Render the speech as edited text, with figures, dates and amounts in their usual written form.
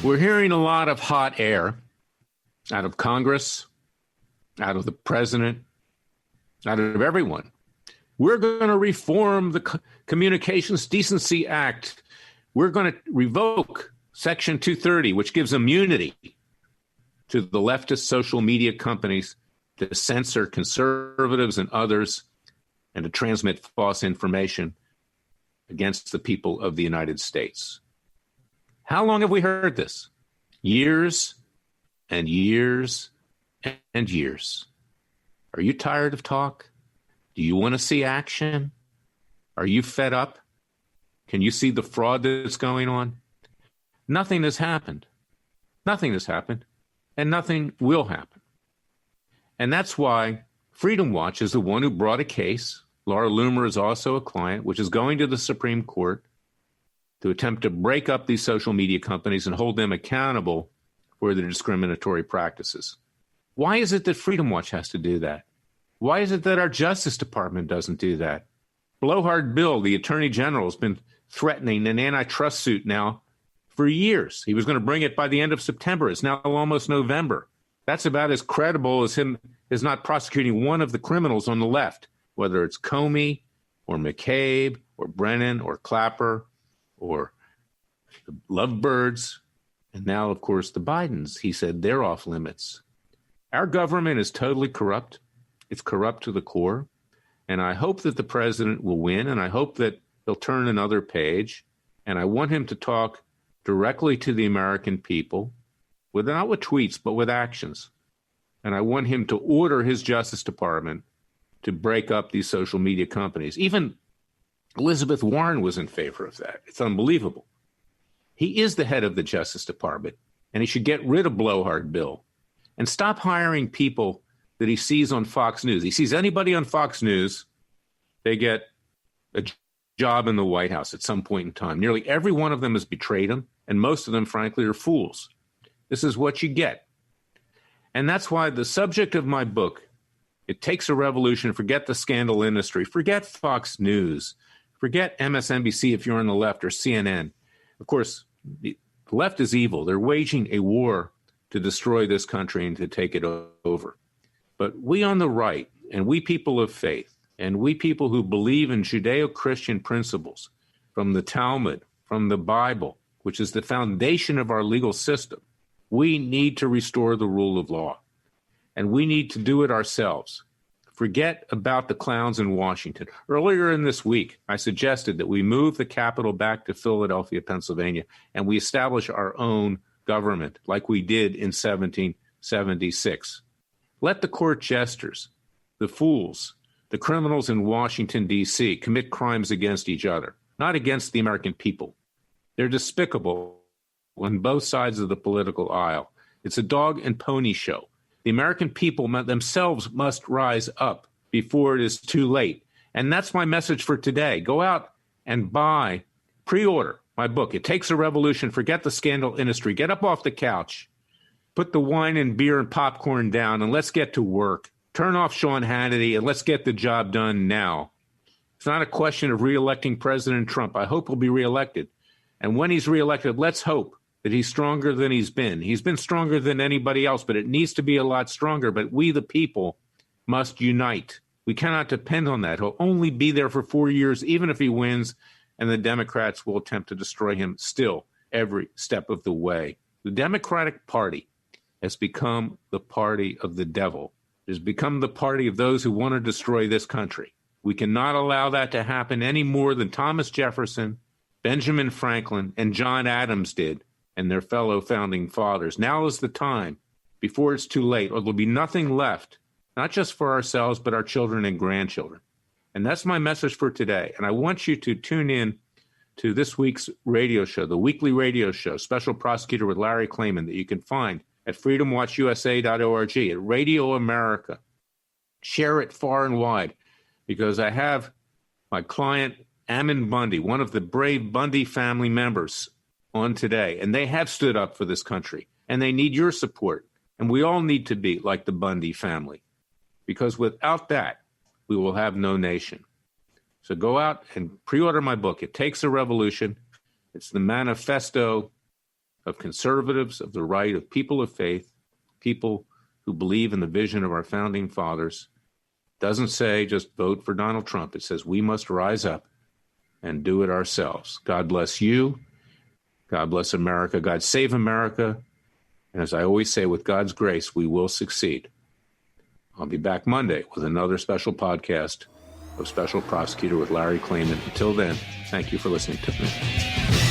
We're hearing a lot of hot air out of Congress, out of the president, out of everyone. We're going to reform the Communications Decency Act. We're going to revoke Section 230, which gives immunity to the leftist social media companies to censor conservatives and others and to transmit false information against the people of the United States. How long have we heard this? Years and years and years. Are you tired of talk? Do you want to see action? Are you fed up? Can you see the fraud that's going on? Nothing has happened. Nothing has happened, and nothing will happen. And that's why Freedom Watch is the one who brought a case. Laura Loomer is also a client, which is going to the Supreme Court to attempt to break up these social media companies and hold them accountable for their discriminatory practices. Why is it that Freedom Watch has to do that? Why is it that our Justice Department doesn't do that? Blowhard Bill, the Attorney General, has been threatening an antitrust suit now for years. He was going to bring it by the end of September. It's now almost November. That's about as credible as him as not prosecuting one of the criminals on the left, whether it's Comey or McCabe or Brennan or Clapper or the Lovebirds. And now, of course, the Bidens. He said they're off limits. Our government is totally corrupt. It's corrupt to the core. And I hope that the president will win, and I hope that he'll turn another page. And I want him to talk directly to the American people, not with tweets, but with actions. And I want him to order his Justice Department to break up these social media companies. Even Elizabeth Warren was in favor of that. It's unbelievable. He is the head of the Justice Department, and he should get rid of Blowhard Bill and stop hiring people that he sees on Fox News. He sees anybody on Fox News, they get a job in the White House at some point in time. Nearly every one of them has betrayed him, and most of them, frankly, are fools. This is what you get. And that's why the subject of my book, It Takes a Revolution, forget the scandal industry, forget Fox News, forget MSNBC if you're on the left, or CNN. Of course, the left is evil. They're waging a war to destroy this country and to take it over. But we on the right, and we people of faith, and we people who believe in Judeo-Christian principles from the Talmud, from the Bible, which is the foundation of our legal system, we need to restore the rule of law. And we need to do it ourselves. Forget about the clowns in Washington. Earlier in this week, I suggested that we move the capital back to Philadelphia, Pennsylvania, and we establish our own government like we did in 1776. Let the court jesters, the fools, the criminals in Washington, D.C. commit crimes against each other, not against the American people. They're despicable on both sides of the political aisle. It's a dog and pony show. The American people themselves must rise up before it is too late. And that's my message for today. Go out and pre-order my book. It Takes a Revolution. Forget the scandal industry. Get up off the couch. Put the wine and beer and popcorn down, and let's get to work. Turn off Sean Hannity, and let's get the job done now. It's not a question of reelecting President Trump. I hope he'll be reelected. And when he's reelected, let's hope that he's stronger than he's been. He's been stronger than anybody else, but it needs to be a lot stronger. But we, the people, must unite. We cannot depend on that. He'll only be there for 4 years, even if he wins, and the Democrats will attempt to destroy him still every step of the way. The Democratic Party has become the party of the devil. It has become the party of those who want to destroy this country. We cannot allow that to happen any more than Thomas Jefferson, Benjamin Franklin, and John Adams did, and their fellow founding fathers. Now is the time, before it's too late, or there'll be nothing left, not just for ourselves, but our children and grandchildren. And that's my message for today. And I want you to tune in to this week's radio show, the weekly radio show, Special Prosecutor with Larry Klayman, that you can find at freedomwatchusa.org, at Radio America. Share it far and wide, because I have my client, Ammon Bundy, one of the brave Bundy family members, on today. And they have stood up for this country, and they need your support. And we all need to be like the Bundy family, because without that, we will have no nation. So go out and pre-order my book. It Takes a Revolution. It's the manifesto of conservatives, of the right, of people of faith, people who believe in the vision of our founding fathers. Doesn't say just vote for Donald Trump. It says we must rise up and do it ourselves. God bless you. God bless America. God save America. And as I always say, with God's grace, we will succeed. I'll be back Monday with another special podcast of Special Prosecutor with Larry Klayman. Until then, thank you for listening to me.